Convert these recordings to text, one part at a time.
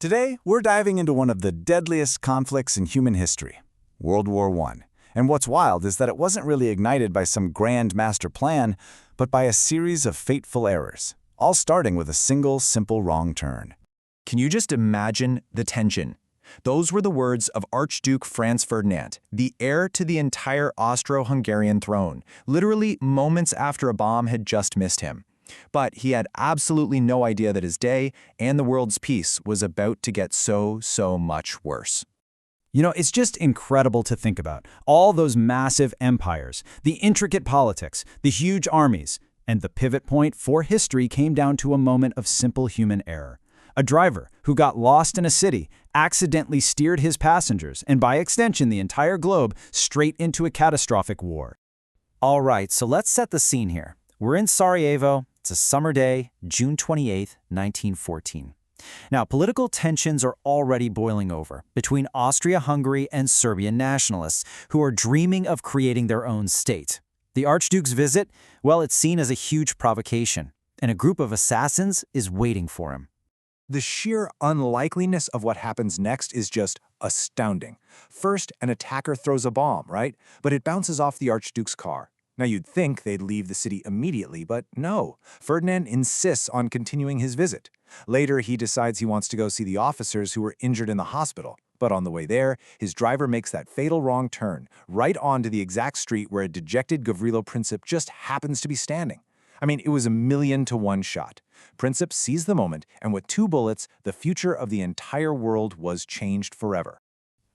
Today, we're diving into one of the deadliest conflicts in human history, World War I. And what's wild is that it wasn't really ignited by some grand master plan, but by a series of fateful errors, all starting with a single, simple wrong turn. Can you just imagine the tension? Those were the words of Archduke Franz Ferdinand, the heir to the entire Austro-Hungarian throne, literally moments after a bomb had just missed him. But he had absolutely no idea that his day and the world's peace was about to get so much worse. You know, it's just incredible to think about. All those massive empires, the intricate politics, the huge armies, and the pivot point for history came down to a moment of simple human error. A driver who got lost in a city accidentally steered his passengers, and by extension the entire globe, straight into a catastrophic war. All right, so let's set the scene here. We're in Sarajevo. It's a summer day, June 28, 1914. Now, political tensions are already boiling over between Austria-Hungary and Serbian nationalists who are dreaming of creating their own state. The Archduke's visit, well, it's seen as a huge provocation, and a group of assassins is waiting for him. The sheer unlikeliness of what happens next is just astounding. First, an attacker throws a bomb, right? But it bounces off the Archduke's car. Now, you'd think they'd leave the city immediately, but no. Ferdinand insists on continuing his visit. Later, he decides he wants to go see the officers who were injured in the hospital. But on the way there, his driver makes that fatal wrong turn, right onto the exact street where a dejected Gavrilo Princip just happens to be standing. I mean, it was a 1,000,000-to-1 shot. Princip seized the moment, and with 2 bullets, the future of the entire world was changed forever.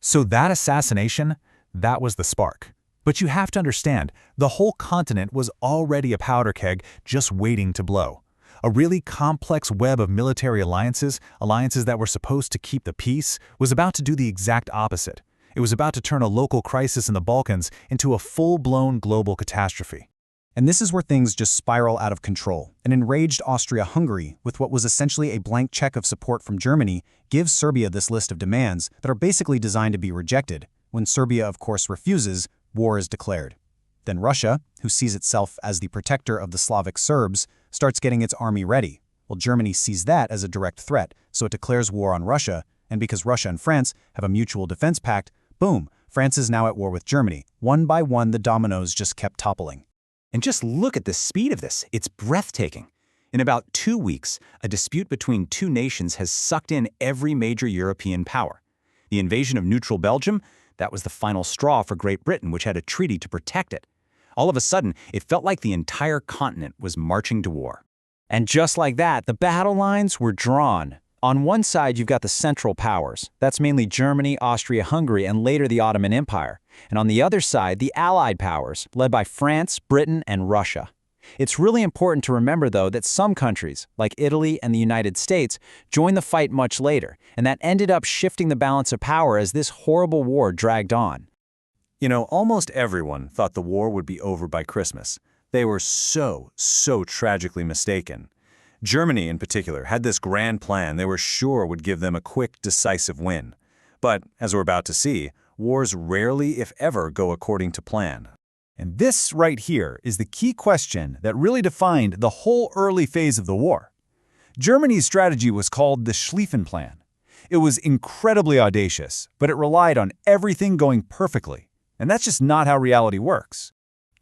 So that assassination, that was the spark. But you have to understand, the whole continent was already a powder keg just waiting to blow. A really complex web of military alliances that were supposed to keep the peace, was about to do the exact opposite. It was about to turn a local crisis in the Balkans into a full-blown global catastrophe. And this is where things just spiral out of control. An enraged Austria-Hungary, with what was essentially a blank check of support from Germany, gives Serbia this list of demands that are basically designed to be rejected. When Serbia, of course, refuses, war is declared. Then Russia, who sees itself as the protector of the Slavic Serbs, starts getting its army ready. Well, Germany sees that as a direct threat, so it declares war on Russia, and because Russia and France have a mutual defense pact, boom, France is now at war with Germany. One by one, the dominoes just kept toppling. And just look at the speed of this. It's breathtaking. In about 2 weeks, a dispute between 2 nations has sucked in every major European power. The invasion of neutral Belgium, that was the final straw for Great Britain, which had a treaty to protect it. All of a sudden, it felt like the entire continent was marching to war. And just like that, the battle lines were drawn. On one side, you've got the Central Powers. That's mainly Germany, Austria-Hungary, and later the Ottoman Empire. And on the other side, the Allied powers, led by France, Britain, and Russia. It's really important to remember, though, that some countries, like Italy and the United States, joined the fight much later, and that ended up shifting the balance of power as this horrible war dragged on. You know, almost everyone thought the war would be over by Christmas. They were so tragically mistaken. Germany, in particular, had this grand plan they were sure would give them a quick, decisive win. But, as we're about to see, wars rarely, if ever, go according to plan. And this right here is the key question that really defined the whole early phase of the war. Germany's strategy was called the Schlieffen Plan. It was incredibly audacious, but it relied on everything going perfectly. And that's just not how reality works.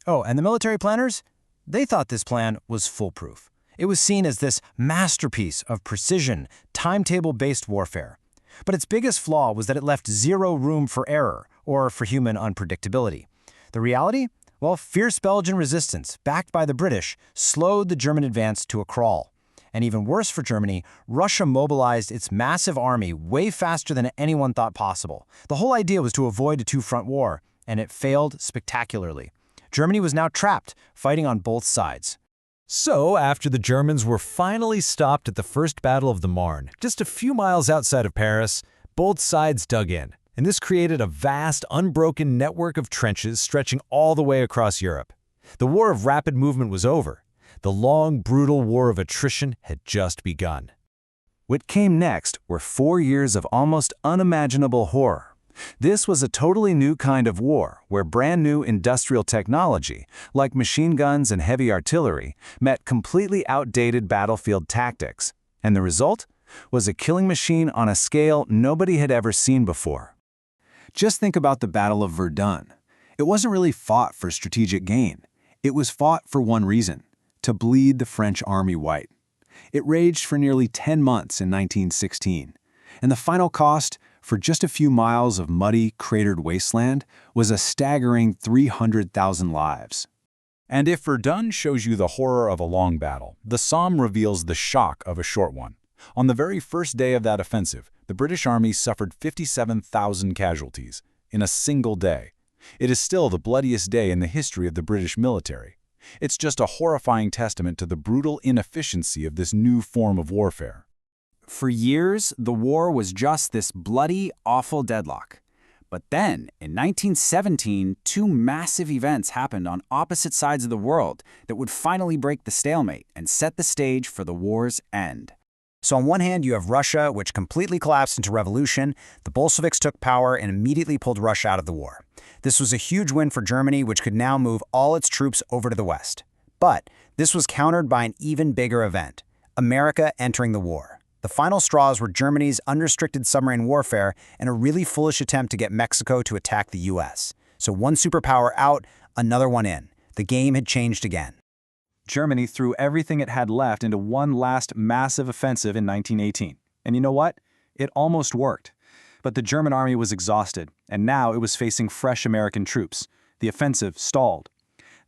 Oh, and the military planners? They thought this plan was foolproof. It was seen as this masterpiece of precision, timetable-based warfare. But its biggest flaw was that it left zero room for error or for human unpredictability. The reality? Well, fierce Belgian resistance, backed by the British, slowed the German advance to a crawl. And even worse for Germany, Russia mobilized its massive army way faster than anyone thought possible. The whole idea was to avoid a 2-front war, and it failed spectacularly. Germany was now trapped, fighting on both sides. So, after the Germans were finally stopped at the First Battle of the Marne, just a few miles outside of Paris, both sides dug in, and this created a vast, unbroken network of trenches stretching all the way across Europe. The war of rapid movement was over. The long, brutal war of attrition had just begun. What came next were 4 years of almost unimaginable horror. This was a totally new kind of war, where brand new industrial technology, like machine guns and heavy artillery, met completely outdated battlefield tactics. And the result? was a killing machine on a scale nobody had ever seen before. Just think about the Battle of Verdun. It wasn't really fought for strategic gain. It was fought for one reason: to bleed the French army white. It raged for nearly 10 months in 1916, and the final cost, for just a few miles of muddy, cratered wasteland, was a staggering 300,000 lives. And if Verdun shows you the horror of a long battle, the Somme reveals the shock of a short one. On the very first day of that offensive, the British Army suffered 57,000 casualties in a single day. It is still the bloodiest day in the history of the British military. It's just a horrifying testament to the brutal inefficiency of this new form of warfare. For years, the war was just this bloody, awful deadlock. But then, in 1917, two massive events happened on opposite sides of the world that would finally break the stalemate and set the stage for the war's end. So on one hand, you have Russia, which completely collapsed into revolution. The Bolsheviks took power and immediately pulled Russia out of the war. This was a huge win for Germany, which could now move all its troops over to the West. But this was countered by an even bigger event: America entering the war. The final straws were Germany's unrestricted submarine warfare and a really foolish attempt to get Mexico to attack the US. So one superpower out, another one in. The game had changed again. Germany threw everything it had left into one last massive offensive in 1918. And you know what? It almost worked. But the German army was exhausted, and now it was facing fresh American troops. The offensive stalled.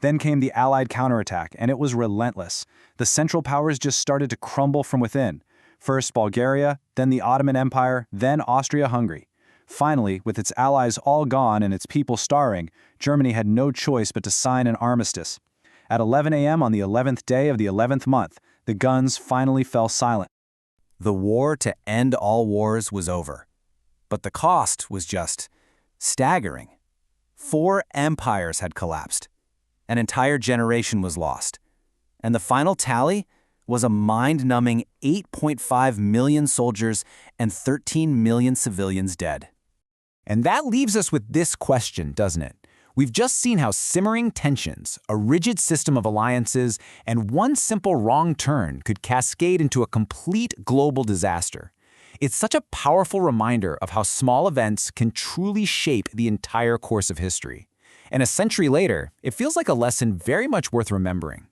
Then came the Allied counterattack, and it was relentless. The Central Powers just started to crumble from within. First Bulgaria, then the Ottoman Empire, then Austria-Hungary. Finally, with its allies all gone and its people starving, Germany had no choice but to sign an armistice. At 11 a.m. on the 11th day of the 11th month, the guns finally fell silent. The war to end all wars was over. But the cost was just staggering. 4 empires had collapsed. An entire generation was lost. And the final tally was a mind-numbing 8.5 million soldiers and 13 million civilians dead. And that leaves us with this question, doesn't it? We've just seen how simmering tensions, a rigid system of alliances, and one simple wrong turn could cascade into a complete global disaster. It's such a powerful reminder of how small events can truly shape the entire course of history. And a century later, it feels like a lesson very much worth remembering.